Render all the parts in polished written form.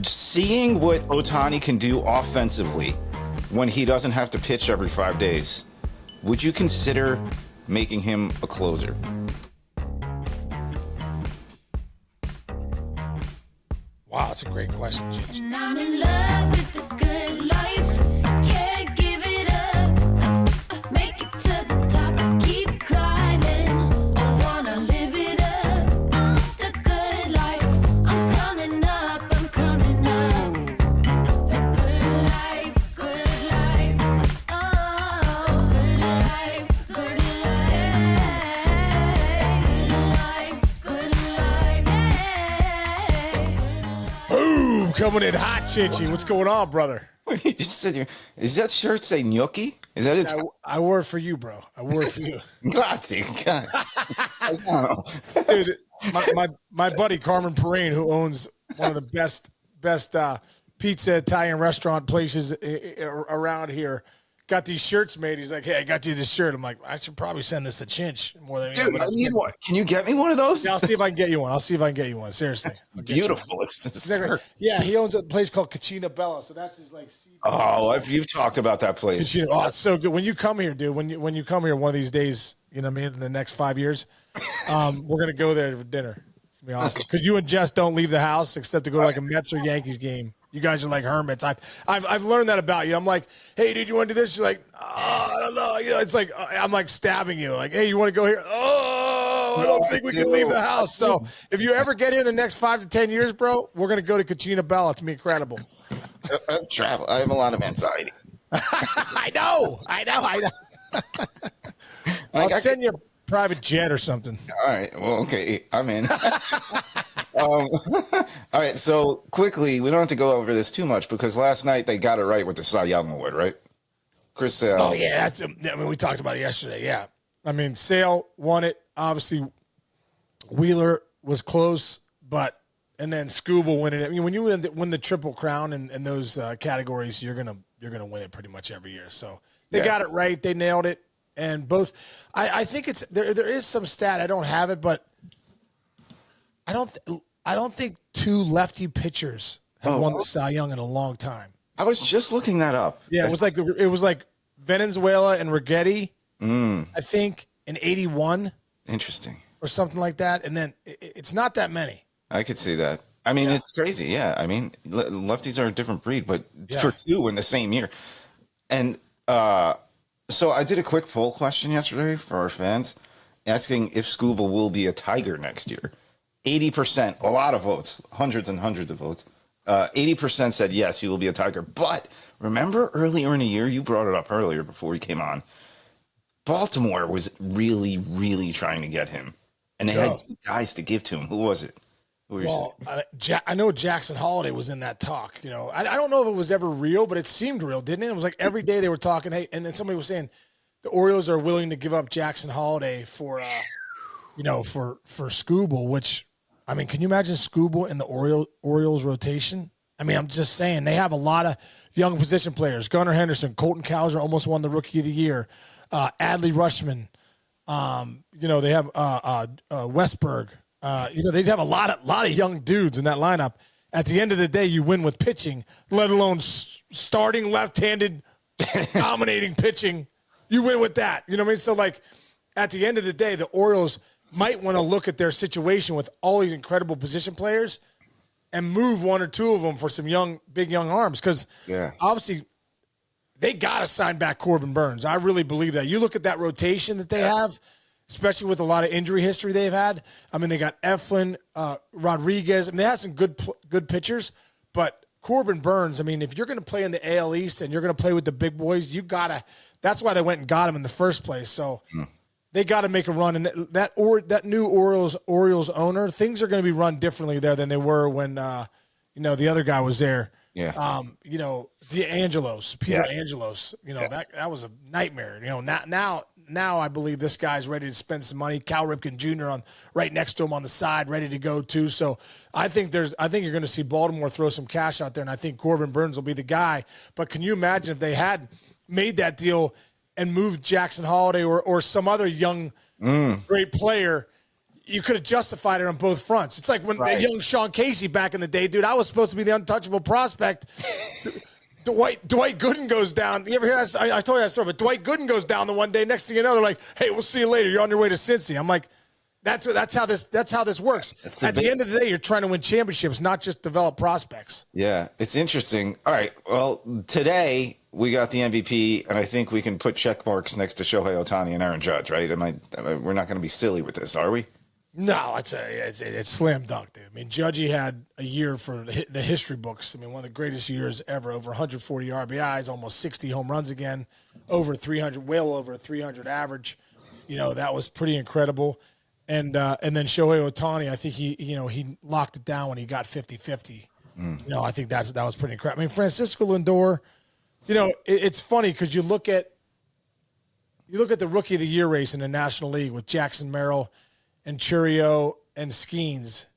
Seeing what Ohtani can do offensively when he doesn't have to pitch every 5 days, would you consider making him a closer? Wow, that's a great question, James. And I'm in love with the good life. Can't give it up. Make it to the top and keep climbing. I wanna live it up. The good life. I'm coming up. I'm coming up. The good life. Good life. Oh, good life. Good life. Good life. Boom, coming in hot, Chinchy. What's going on, brother? You just said, is that shirt say gnocchi? Is that it? I wore it for you, bro. I wore it for you. Grazie. God. Dude, my buddy Carmen Perrine, who owns one of the best pizza Italian restaurant places around here, got these shirts made. He's like, "Hey, I got you this shirt." I'm like, I should probably send this to Chinch more than Dude, I need one. Can you get me one of those? Yeah, I'll see if I can get you one. Seriously. Beautiful. It's just Yeah, he owns a place called Cucina Bella, so that's his like. you've talked about that place. Oh, it's so good. When you come here, dude. When you come here one of these days, you know what I mean. In the next 5 years, we're gonna go there for dinner. It's gonna be awesome. Because you and Jess don't leave the house except to go to like a Mets or Yankees game. You guys are like hermits. I've learned that about you. I'm like, hey, dude, you want to do this? You're like, oh, I don't know. You know, it's like I'm like stabbing you. Like, hey, you want to go here? Oh, I don't think we can leave the house. So if you ever get here in the next 5 to 10 years, bro, we're gonna go to Cucina Bella. It's gonna be incredible. Travel. I have a lot of anxiety. I know. I'll send you a private jet or something. All right. Well, okay. I'm in. All right. So quickly, we don't have to go over this too much because last night they got it right with the Cy Young Award, right? Chris Sale. Oh yeah, we talked about it yesterday. Yeah, I mean Sale won it. Obviously, Wheeler was close, but and then Scooble winning it. I mean, when you win the Triple Crown in those categories, you're gonna win it pretty much every year. So they got it right. They nailed it, and both. I think it's there is some stat. I don't have it, but I don't think two lefty pitchers have won the Cy Young in a long time. I was just looking that up. Yeah, it was like Venezuela and Righetti, I think, in '81. Interesting. Or something like that, and then it's not that many. I could see that. I mean, it's crazy. Yeah, I mean, lefties are a different breed, but for two in the same year. And so I did a quick poll question yesterday for our fans, asking if Scooble will be a Tiger next year. 80%, a lot of votes, hundreds and hundreds of votes. 80% said yes, he will be a Tiger. But remember earlier in the year, you brought it up earlier before we came on, Baltimore was really, really trying to get him. And they had guys to give to him. Who was it? Who were you saying? I know Jackson Holiday was in that talk. You know, I don't know if it was ever real, but it seemed real, didn't it? It was like every day they were talking. Hey, and then somebody was saying the Orioles are willing to give up Jackson Holiday for, for Scooble. Which, I mean, can you imagine Scooble in the Orioles rotation? I mean, I'm just saying they have a lot of young position players. Gunnar Henderson, Colton Cowser almost won the Rookie of the Year. Adley Rutschman. They have Westberg. They have a lot of young dudes in that lineup. At the end of the day, you win with pitching, let alone starting left-handed, dominating pitching. You win with that. You know what I mean? So, like, at the end of the day, the Orioles might want to look at their situation with all these incredible position players and move one or two of them for some big young arms. Because obviously they got to sign back Corbin Burns. I really believe that. You look at that rotation that they have, especially with a lot of injury history they've had. I mean, they got Eflin, Rodriguez. I mean, they have some good pitchers, but Corbin Burns, I mean, if you're going to play in the AL East and you're going to play with the big boys, you got to – that's why they went and got him in the first place. So they got to make a run. And that new Orioles owner, things are going to be run differently there than they were when, the other guy was there. Yeah. Peter Angelos, that was a nightmare. Now I believe this guy's ready to spend some money. Cal Ripken Jr. on right next to him on the side, ready to go too. So I think you're going to see Baltimore throw some cash out there, and I think Corbin Burns will be the guy. But can you imagine if they had made that deal and moved Jackson Holiday or some other young great player? you could have justified it on both fronts. It's like when Right. young Sean Casey back in the day, dude, I was supposed to be the untouchable prospect. Dwight Gooden goes down. You ever hear that? I told you that story, but Dwight Gooden goes down the one day. Next thing you know, they're like, "Hey, we'll see you later. You're on your way to Cincy." I'm like, that's how this works. At the end of the day, you're trying to win championships, not just develop prospects. Yeah, it's interesting. All right, well, today we got the MVP, and I think we can put check marks next to Shohei Ohtani and Aaron Judge, right? We're not going to be silly with this, are we? No, it's slam dunk, dude. I mean, Judgy had a year for the history books. I mean, one of the greatest years ever. Over 140 RBIs, almost 60 home runs again, over 300, well over 300 average. You know, that was pretty incredible. And then Shohei Ohtani, I think he locked it down when he got 50-50. You know, I think that was pretty incredible. I mean, Francisco Lindor, you know, it's funny because you look at the Rookie of the Year race in the National League with Jackson Merrill and Churio and Skeens.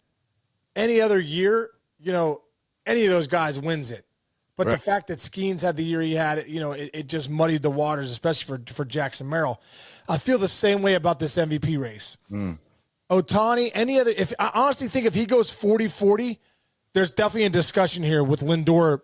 Any other year, you know, any of those guys wins it. But the fact that Skeens had the year he had, you know, it just muddied the waters, especially for Jackson Merrill. I feel the same way about this MVP race. Ohtani, I honestly think if he goes 40-40, there's definitely a discussion here with Lindor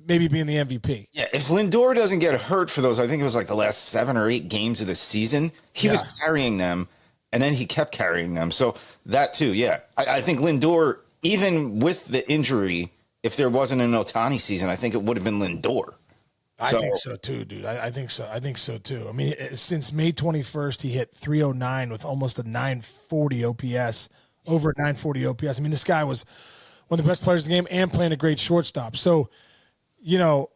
maybe being the MVP. Yeah, if Lindor doesn't get hurt for those, I think it was like the last 7 or 8 games of the season, he was carrying them, and then he kept carrying them. So that too, yeah. I think Lindor, even with the injury, if there wasn't an Ohtani season, I think it would have been Lindor. I think so too, dude. I think so. I think so too. I mean, since May 21st, he hit 309 with almost a 940 OPS, over a 940 OPS. I mean, this guy was one of the best players in the game and playing a great shortstop. So, you know,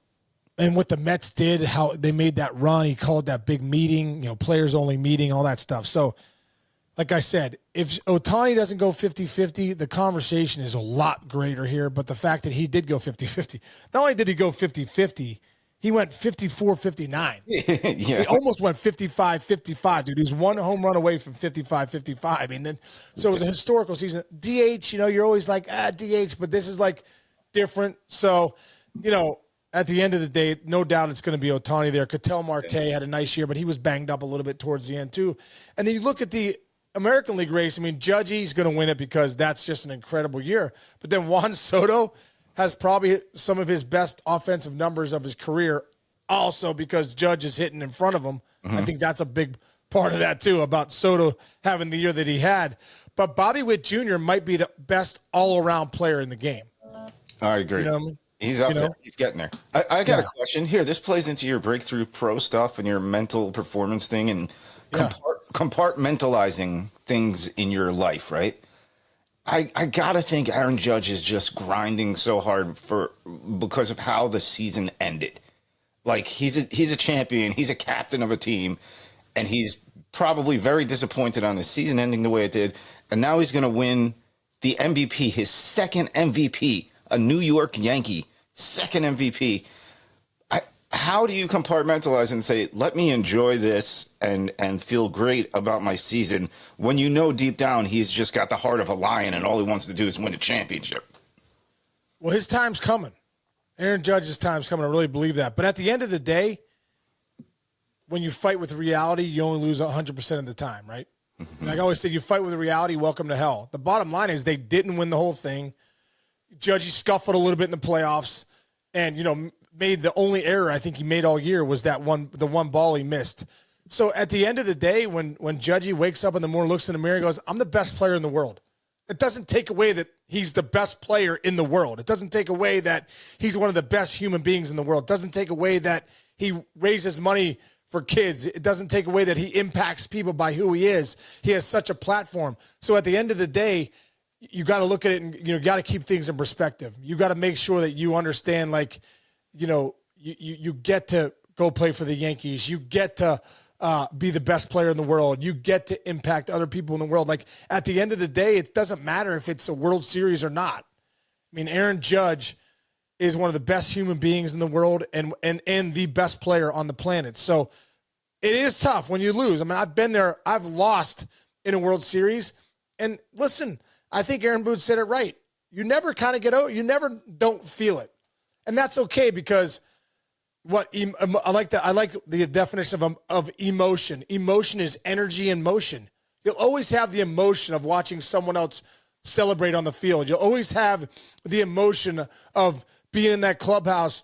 and what the Mets did, how they made that run, he called that big meeting, you know, players only meeting, all that stuff. So, like I said, if Ohtani doesn't go 50-50, the conversation is a lot greater here. But the fact that he did go 50-50, not only did he go 50-50, he went 54-59. Yeah. He almost went 55-55, dude. He's one home run away from 55-55. I mean, so it was a historical season. DH, you know, you're always like, DH, but this is like different. So, you know, at the end of the day, no doubt it's going to be Ohtani there. Ketel Marte had a nice year, but he was banged up a little bit towards the end too. And then you look at the American League race. I mean, Judgy's going to win it because that's just an incredible year. But then Juan Soto has probably some of his best offensive numbers of his career, also because Judge is hitting in front of him. I think that's a big part of that too, about Soto having the year that he had. But Bobby Witt Jr. might be the best all-around player in the game. I agree. You know what I mean? He's up there. He's getting there. I got a question here. This plays into your breakthrough pro stuff and your mental performance thing and compartmentalizing things in your life, right? I gotta think Aaron Judge is just grinding so hard because of how the season ended. Like he's a champion, he's a captain of a team, and he's probably very disappointed on his season ending the way it did. And now he's gonna win the MVP, his second MVP, a New York Yankee, second MVP. How do you compartmentalize and say, let me enjoy this and feel great about my season when you know deep down he's just got the heart of a lion and all he wants to do is win a championship? Well, his time's coming. Aaron Judge's time's coming. I really believe that. But at the end of the day, when you fight with reality, you only lose 100% of the time, right? Like I always say, you fight with reality, welcome to hell. The bottom line is they didn't win the whole thing. Judge scuffled a little bit in the playoffs and, you know, made the only error I think he made all year was the one ball he missed. So at the end of the day, when Judgy wakes up in the morning, looks in the mirror and goes, I'm the best player in the world. It doesn't take away that he's the best player in the world. It doesn't take away that he's one of the best human beings in the world. It doesn't take away that he raises money for kids. It doesn't take away that he impacts people by who he is. He has such a platform. So at the end of the day, you got to look at it and, you know, got to keep things in perspective. You got to make sure that you understand, like, you know, you get to go play for the Yankees. You get to be the best player in the world. You get to impact other people in the world. Like at the end of the day, it doesn't matter if it's a World Series or not. I mean, Aaron Judge is one of the best human beings in the world and the best player on the planet. So it is tough when you lose. I mean, I've been there. I've lost in a World Series. And listen, I think Aaron Boone said it right. You never kind of get out. You never don't feel it. And that's okay because I like the definition of emotion. Emotion is energy in motion. You'll always have the emotion of watching someone else celebrate on the field. You'll always have the emotion of being in that clubhouse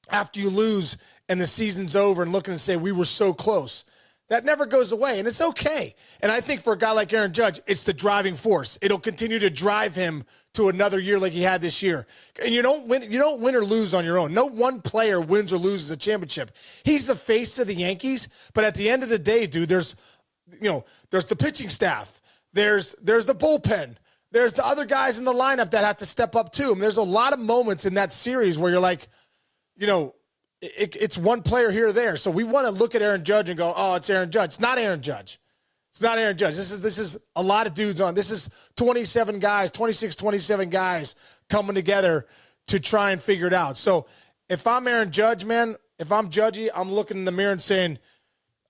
after you lose and the season's over and looking and say, we were so close. That never goes away, and it's okay. And I think for a guy like Aaron Judge, it's the driving force. It'll continue to drive him to another year like he had this year. And you don't win or lose on your own. No one player wins or loses a championship. He's the face of the Yankees, but at the end of the day, dude, there's the pitching staff. There's the bullpen. There's the other guys in the lineup that have to step up too. I mean, there's a lot of moments in that series where you're like, it's one player here or there. So we want to look at Aaron Judge and go, oh, it's Aaron Judge. It's not Aaron Judge. It's not Aaron Judge. This is a lot of dudes on. This is 27 guys, 26, 27 guys coming together to try and figure it out. So if I'm Aaron Judge, man, if I'm Judgy, I'm looking in the mirror and saying,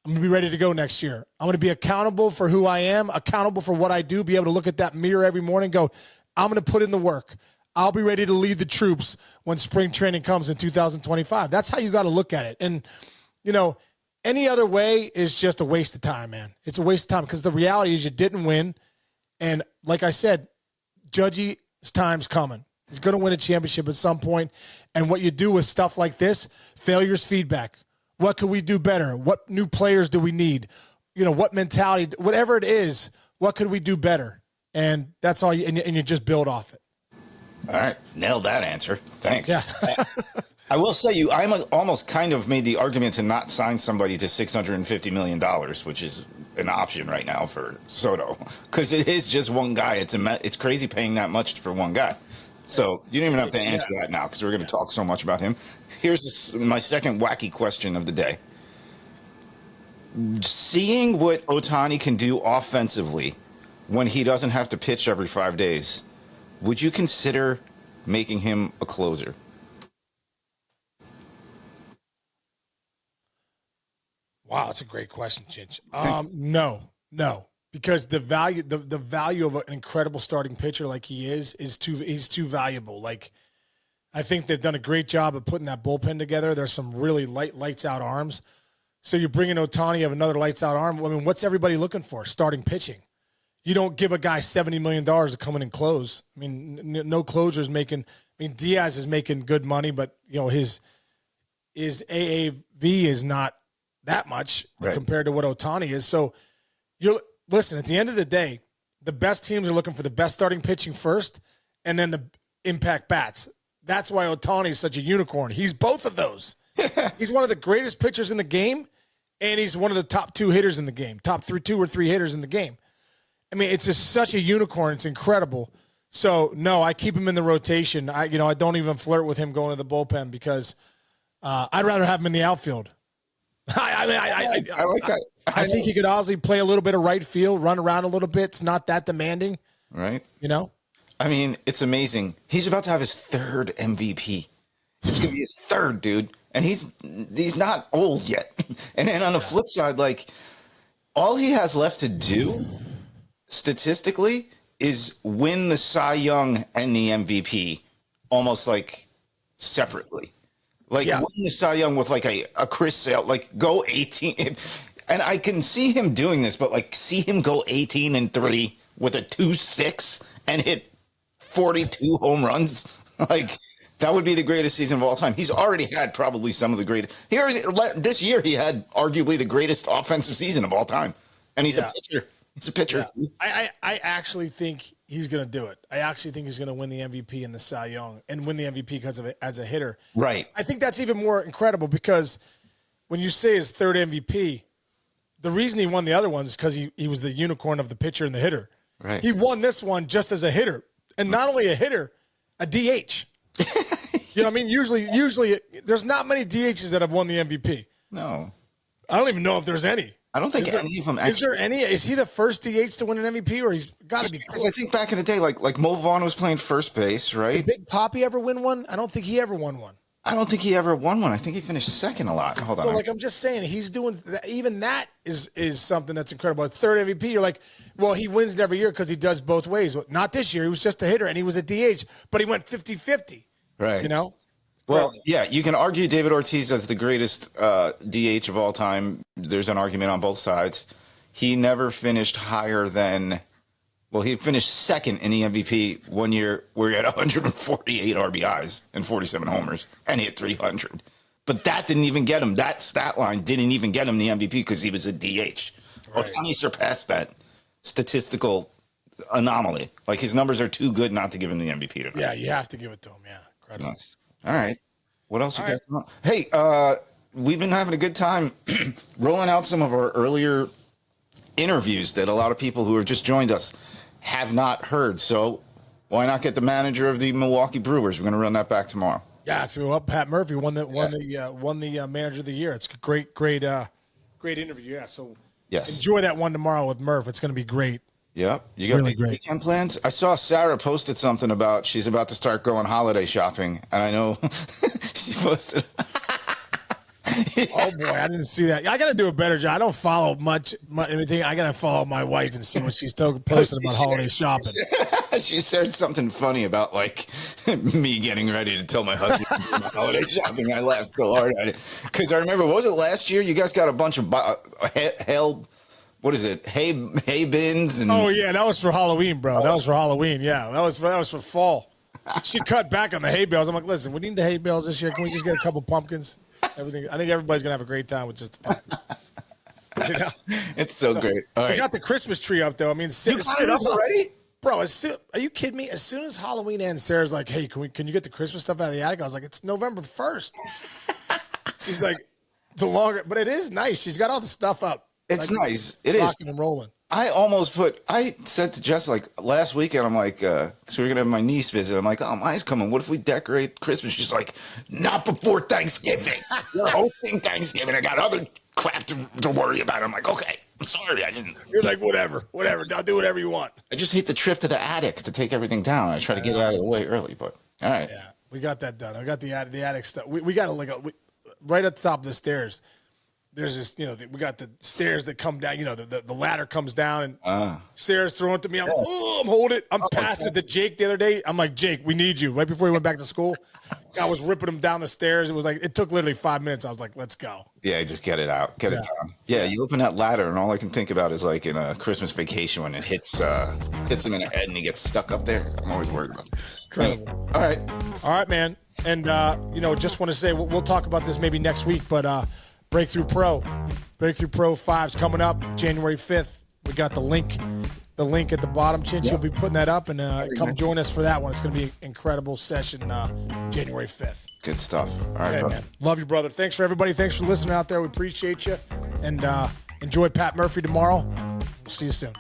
I'm going to be ready to go next year. I'm going to be accountable for who I am, accountable for what I do, be able to look at that mirror every morning and go, I'm going to put in the work. I'll be ready to lead the troops when spring training comes in 2025. That's how you got to look at it. And, any other way is just a waste of time, man. It's a waste of time because the reality is you didn't win. And like I said, Judgy's time's coming. He's going to win a championship at some point. And what you do with stuff like this, failure's feedback. What could we do better? What new players do we need? What mentality, whatever it is, what could we do better? And that's all, and you just build off it. All right. Nailed that answer. Thanks. Yeah. I will say I'm almost kind of made the argument to not sign somebody to $650 million, which is an option right now for Soto, because it is just one guy. It's crazy paying that much for one guy. So you don't even have to answer that now because we're going to talk so much about him. Here's my second wacky question of the day. Seeing what Ohtani can do offensively when he doesn't have to pitch every 5 days, would you consider making him a closer? Wow, that's a great question, Chinch. No, because the value of an incredible starting pitcher like he's too valuable. Like, I think they've done a great job of putting that bullpen together. There's some really lights out arms. So you bring in Ohtani, you have another lights out arm. I mean, what's everybody looking for? Starting pitching. You don't give a guy $70 million to come in and close. I mean, no closer's making. I mean, Diaz is making good money, but his AAV is not that much compared to what Ohtani is. So listen, at the end of the day, the best teams are looking for the best starting pitching first and then the impact bats. That's why Ohtani is such a unicorn. He's both of those. He's one of the greatest pitchers in the game, and he's one of the top two hitters in the game, top two or three hitters in the game. I mean, it's just such a unicorn. It's incredible. So, no, I keep him in the rotation. I don't even flirt with him going to the bullpen because I'd rather have him in the outfield. I like that. I think he could honestly play a little bit of right field, run around a little bit. It's not that demanding. Right. I mean, it's amazing. He's about to have his third MVP. It's going to be his third, dude. And he's not old yet. And then on the flip side, like, all he has left to do statistically is win the Cy Young and the MVP almost like separately. Like win the Cy Young with like a Chris Sale, like go 18. And I can see him doing this, but like see him go 18-3 with a 2.6 and hit 42 home runs. Like that would be the greatest season of all time. He's already had probably some of the greatest. This year he had arguably the greatest offensive season of all time. And he's a pitcher. He's a pitcher. Yeah. I actually think he's going to do it. I actually think he's going to win the MVP in the Cy Young and win the MVP because of it as a hitter. Right. I think that's even more incredible because when you say his third MVP, the reason he won the other ones is because he was the unicorn of the pitcher and the hitter. Right. He won this one just as a hitter. And not only a hitter, a DH. You know what I mean? Usually there's not many DHs that have won the MVP. No. I don't even know if there's any. I don't think any of them actually. Is there any? Is he the first DH to win an MVP, or he's got to be? I think back in the day, like Mo Vaughn was playing first base, right? Did Big Papi ever win one? I don't think he ever won one. I don't think he ever won one. I think he finished second a lot. Hold on. So, like, I'm just saying, he's doing even that is something that's incredible. A third MVP, you're like, well, he wins it every year because he does both ways. Well, not this year. He was just a hitter, and he was a DH, but he went 50-50. Right. You know? Well, yeah, you can argue David Ortiz as the greatest DH of all time. There's an argument on both sides. he never finished higher than, well, he finished second in the MVP one year where he had 148 RBIs and 47 homers, and he had 300. But that didn't even get him. That stat line didn't even get him the MVP because he was a DH. Right. Ohtani surpassed that statistical anomaly. Like, his numbers are too good not to give him the MVP tonight. Yeah, you have to give it to him. Yeah, incredible. Nice. All right. What else you got? Hey, we've been having a good time rolling out some of our earlier interviews that a lot of people who have just joined us have not heard. So why not get the manager of the Milwaukee Brewers? We're going to run that back tomorrow. Yeah, it's well, Pat Murphy won the manager of the year. It's a great interview. Yeah, so enjoy that one tomorrow with Murph. It's going to be great. Yep. You got really great weekend plans? I saw Sarah posted something about she's about to start going holiday shopping, and I know she posted. Oh boy, I didn't see that. I got to do a better job. I don't follow much anything. I got to follow my wife and see what she's posting about holiday shopping. She said something funny about like me getting ready to tell my husband about holiday shopping. I laughed so hard at it because I remember, what was it last year? You guys got a bunch of what is it? Hay bins and oh yeah, that was for Halloween, bro. That was for Halloween. Yeah, that was for fall. She cut back on the hay bales. I'm like, listen, we need the hay bales this year. Can we just get a couple pumpkins? Everything. I think everybody's gonna have a great time with just the pumpkins. You know? It's so great. All right. We got the Christmas tree up though. I mean, you got it up already, bro. Are you kidding me? As soon as Halloween ends, Sarah's like, hey, can you get the Christmas stuff out of the attic? I was like, it's November 1st. She's like, but it is nice. She's got all the stuff up. It's like, nice. It is rocking and rolling. I said to Jess, like, last weekend, I'm like, because we were going to have my niece visit. I'm like, oh, mine's coming. What if we decorate Christmas? She's like, not before Thanksgiving. We're hosting Thanksgiving. I got other crap to worry about. I'm like, okay, I'm sorry. I didn't. You're like, whatever. I'll do whatever you want. I just hate the trip to the attic to take everything down. I try to get it out of the way early, but all right. Yeah, we got that done. I got the attic stuff. We got right at the top of the stairs. There's this, we got the stairs that come down, the ladder comes down and Sarah's throwing it to me. I'm holding it. I'm passing it to Jake the other day. I'm like, Jake, we need you. Right before he went back to school, I was ripping him down the stairs. It was like, it took literally 5 minutes. I was like, let's go. Yeah, just get it out. Get it down. Yeah, you open that ladder and all I can think about is like in a Christmas Vacation when it hits him in the head and he gets stuck up there. I'm always worried about it. Incredible. All right, man. And, just want to say, we'll talk about this maybe next week, but Breakthrough Pro 5's coming up January 5th. We got the link at the bottom. Chinch will be putting that up, and come join us for that one. It's going to be an incredible session January 5th. Good stuff. All right, brother. Man. Love you, brother. Thanks for everybody. Thanks for listening out there. We appreciate you. And enjoy Pat Murphy tomorrow. We'll see you soon.